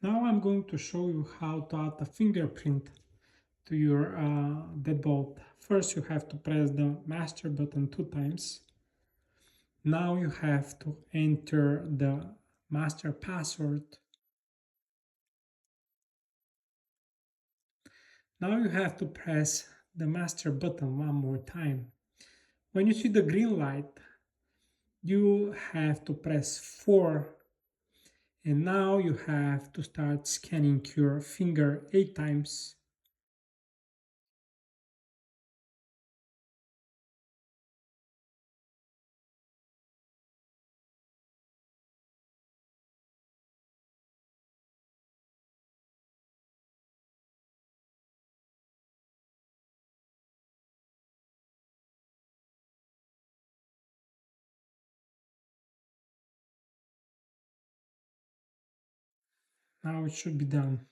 Now I'm going to show you how to add a fingerprint to your deadbolt. First you have to press the master button 2 times. Now you have to enter the master password. Now you have to press the master button one more time. When you see the green light, you have to press 4, and now you have to start scanning your finger 8 times. Now it should be done.